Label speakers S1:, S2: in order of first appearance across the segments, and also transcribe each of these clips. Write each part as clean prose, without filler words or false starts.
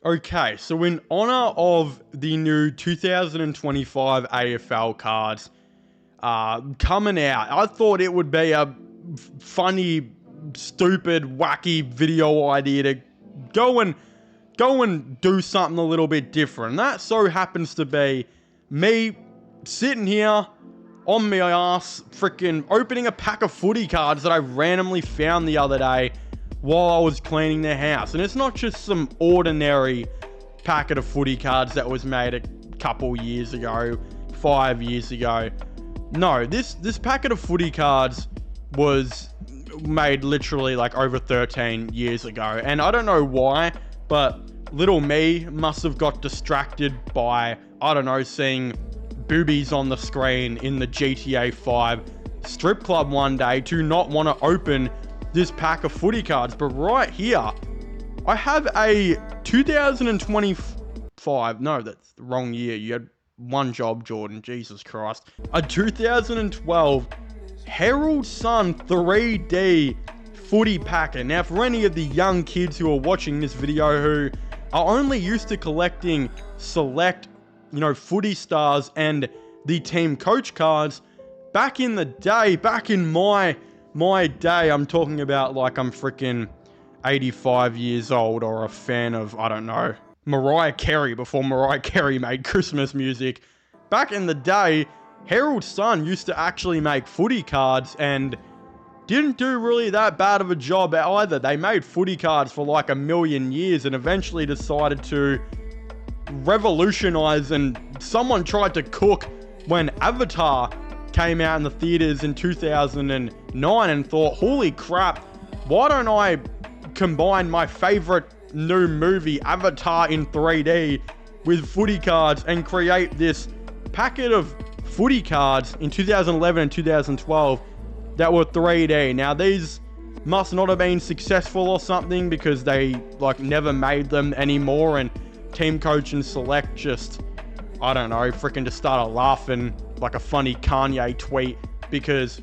S1: Okay, so in honor of the new 2025 AFL cards coming out, I thought it would be a funny, stupid, wacky video idea to go and do something a little bit different. And that so happens to be me sitting here on my ass, freaking opening a pack of footy cards that I randomly found the other day while I was cleaning the house. And it's not just some ordinary packet of footy cards that was made a couple years ago, 5 years ago. No, this packet of footy cards was made literally like over 13 years ago. And I don't know why, but little me must have got distracted by, I don't know, seeing boobies on the screen in the GTA 5 strip club one day to not want to open this pack of footy cards. But right here, I have a 2025, no, that's the wrong year. You had one job, Jordan, Jesus Christ. A 2012 Herald Sun 3D footy packet. Now, for any of the young kids who are watching this video who are only used to collecting select, footy stars and the team coach cards, back in the day, back in my day, I'm talking about like I'm freaking 85 years old or a fan of, I don't know, Mariah Carey before Mariah Carey made Christmas music. Back in the day, Herald Sun used to actually make footy cards and didn't do really that bad of a job either. They made footy cards for like a million years and eventually decided to revolutionize, and someone tried to cook when Avatar came out in the theaters in 2009 and thought, holy crap, why don't I combine my favorite new movie, Avatar in 3D, with footy cards and create this packet of footy cards in 2011 and 2012 that were 3D. Now, these must not have been successful or something because they never made them anymore, and Team Coach and Select just, I don't know, freaking just started laughing like a funny Kanye tweet because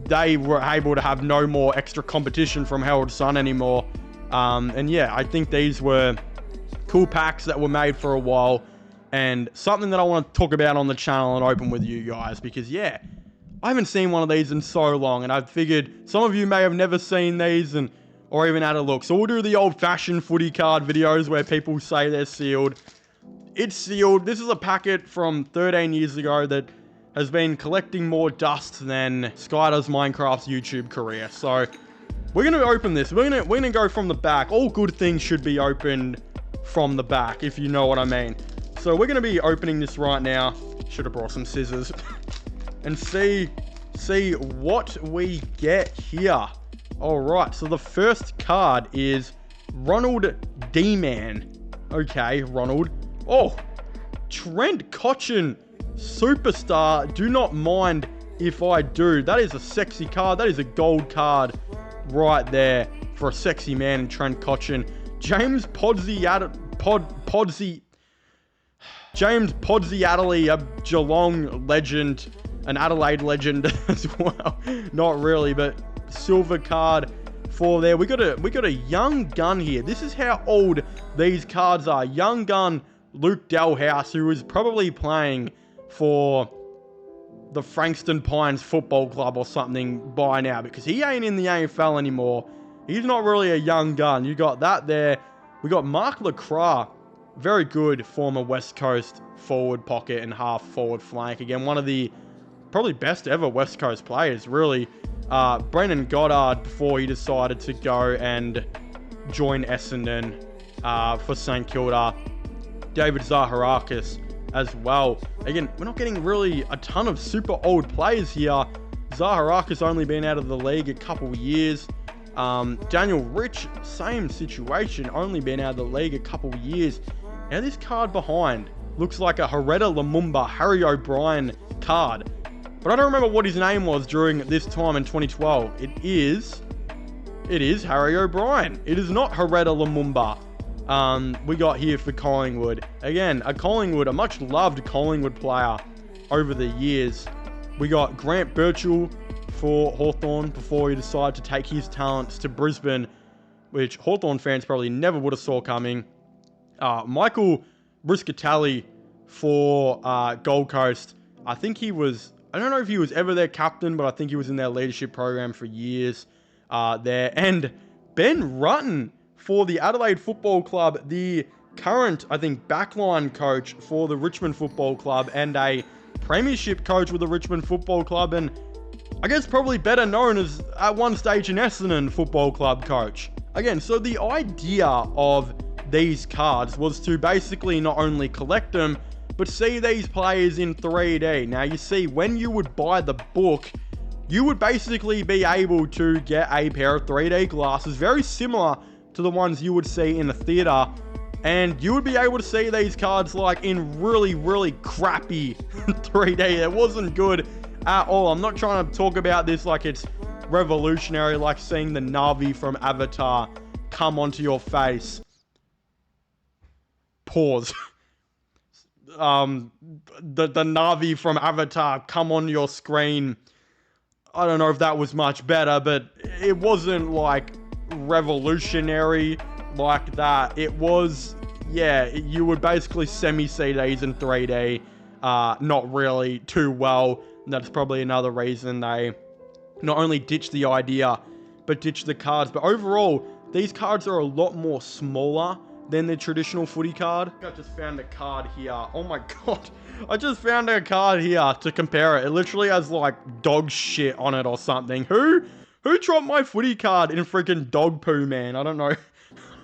S1: they were able to have no more extra competition from Herald Sun anymore. And yeah, I think these were cool packs that were made for a while and something that I want to talk about on the channel and open with you guys because yeah, I haven't seen one of these in so long, and I figured some of you may have never seen these or even had a look. So we'll do the old-fashioned footy card videos where people say they're sealed. It's sealed. This is a packet from 13 years ago that has been collecting more dust than Skydar's Minecraft's YouTube career. So we're going to open this. We're going to go from the back. All good things should be opened from the back, if you know what I mean. So we're going to be opening this right now. Should have brought some scissors. And see what we get here. Alright, so the first card is Ronald D-Man. Okay, Ronald. Oh, Trent Cotchin, superstar. Do not mind if I do. That is a sexy card. That is a gold card right there for a sexy man in Trent Cotchin. James Podsiadly, a Geelong legend, an Adelaide legend as well. Not really, but silver card for there. We got a young gun here. This is how old these cards are. Young gun Luke Delhouse, who is probably playing for the Frankston Pines Football Club or something by now because he ain't in the AFL anymore. He's not really a young gun. You got that there. We got Mark Lacroix, very good former West Coast forward pocket and half forward flank. Again, one of the probably best ever West Coast players, really. Brendan Goddard before he decided to go and join Essendon for St Kilda. David Zaharakis as well. Again, we're not getting really a ton of super old players here. Zaharakis only been out of the league a couple years. Daniel Rich, same situation, only been out of the league a couple years. Now this card behind looks like a Hereda Lumumba, Harry O'Brien card. But I don't remember what his name was during this time in 2012. It is Harry O'Brien. It is not Hereda Lumumba. We got here for Collingwood. Again, a much loved Collingwood player over the years. We got Grant Birchall for Hawthorn before he decided to take his talents to Brisbane, which Hawthorn fans probably never would have saw coming. Michael Briscatelli for Gold Coast. I think he was, I don't know if he was ever their captain, but I think he was in their leadership program for years there. And Ben Rutten for the Adelaide Football Club, the current, I think, backline coach for the Richmond Football Club and a premiership coach with the Richmond Football Club, and I guess probably better known as at one stage an Essendon Football Club coach. Again, so the idea of these cards was to basically not only collect them, but see these players in 3D. Now you see, when you would buy the book, you would basically be able to get a pair of 3D glasses, very similar to the ones you would see in the theater, and you would be able to see these cards like in really, really crappy 3D. It wasn't good at all. I'm not trying to talk about this like it's revolutionary, like seeing the Na'vi from Avatar come onto your face. Pause. The Na'vi from Avatar come on your screen. I don't know if that was much better, but it wasn't like revolutionary like that. It was, yeah, you would basically semi-see these in 3D, not really too well. And that's probably another reason they not only ditched the idea, but ditched the cards. But overall, these cards are a lot more smaller than the traditional footy card. I just found a card here. Oh my god. I just found a card here to compare it. It literally has like dog shit on it or something. Who dropped my footy card in freaking dog poo, man? I don't know.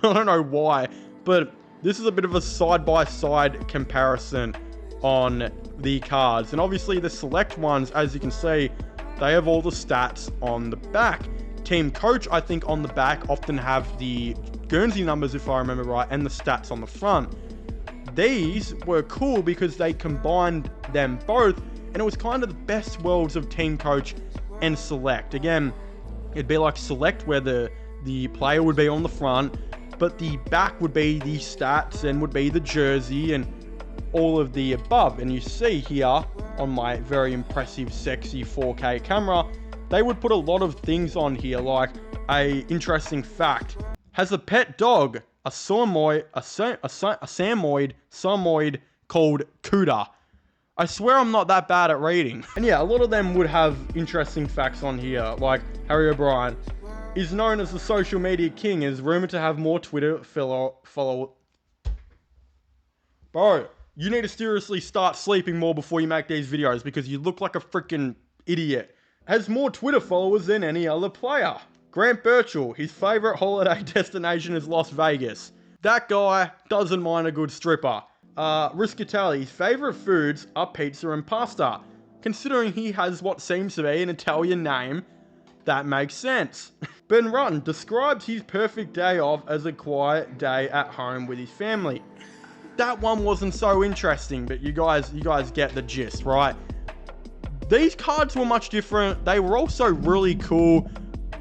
S1: I don't know why. But this is a bit of a side-by-side comparison on the cards. And obviously the select ones, as you can see, they have all the stats on the back. Team coach, I think, on the back often have the Guernsey numbers, if I remember right, and the stats on the front. These were cool because they combined them both, and it was kind of the best worlds of team coach and select. Again, it'd be like select where the player would be on the front, but the back would be the stats and would be the jersey and all of the above. And you see here on my very impressive, sexy 4K camera, they would put a lot of things on here, like a interesting fact. Has a pet dog, a Samoyed called Cuda. I swear I'm not that bad at reading. And yeah, a lot of them would have interesting facts on here, like Harry O'Brien is known as the social media king, is rumored to have more Twitter follow. Bro, you need to seriously start sleeping more before you make these videos, because you look like a freaking idiot. Has more Twitter followers than any other player. Grant Birchall, his favourite holiday destination is Las Vegas. That guy doesn't mind a good stripper. Riscatelli, his favourite foods are pizza and pasta. Considering he has what seems to be an Italian name, that makes sense. Ben Rutten describes his perfect day off as a quiet day at home with his family. That one wasn't so interesting, but you guys get the gist, right? These cards were much different. They were also really cool.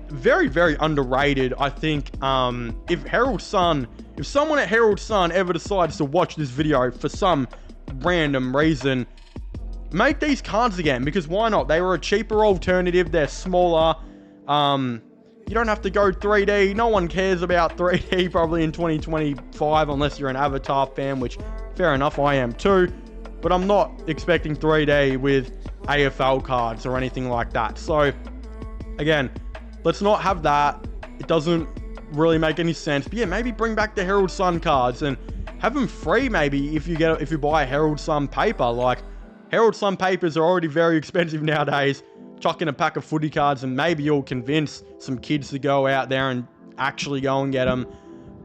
S1: Very, very underrated, I think. If someone at Herald Sun ever decides to watch this video for some random reason, make these cards again, because why not? They were a cheaper alternative. They're smaller. You don't have to go 3D. No one cares about 3D probably in 2025 unless you're an Avatar fan, which fair enough, I am too. But I'm not expecting 3D with AFL cards or anything like that. So again, let's not have that. It doesn't really make any sense. But yeah, maybe bring back the Herald Sun cards and have them free maybe if you buy a Herald Sun paper. Like, Herald Sun papers are already very expensive nowadays. Chuck in a pack of footy cards and maybe you'll convince some kids to go out there and actually go and get them.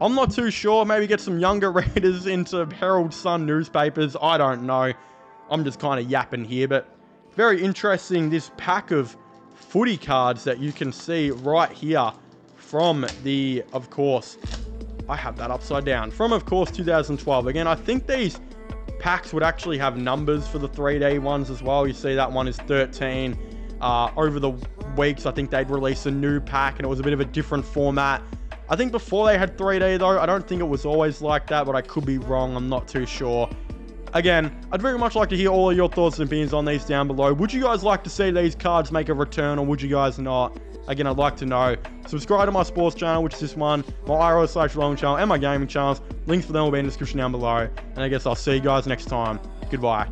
S1: I'm not too sure. Maybe get some younger readers into Herald Sun newspapers. I don't know. I'm just kind of yapping here, but very interesting, this pack of footy cards that you can see right here from the, of course, I have that upside down, from, of course, 2012. Again, I think these packs would actually have numbers for the 3D ones as well. You see that one is 13. Over the weeks, I think they'd release a new pack and it was a bit of a different format. I think before they had 3D though, I don't think it was always like that, but I could be wrong. I'm not too sure. Again, I'd very much like to hear all of your thoughts and opinions on these down below. Would you guys like to see these cards make a return, or would you guys not? Again, I'd like to know. Subscribe to my sports channel, which is this one, my IRL/long channel, and my gaming channels. Links for them will be in the description down below. And I guess I'll see you guys next time. Goodbye.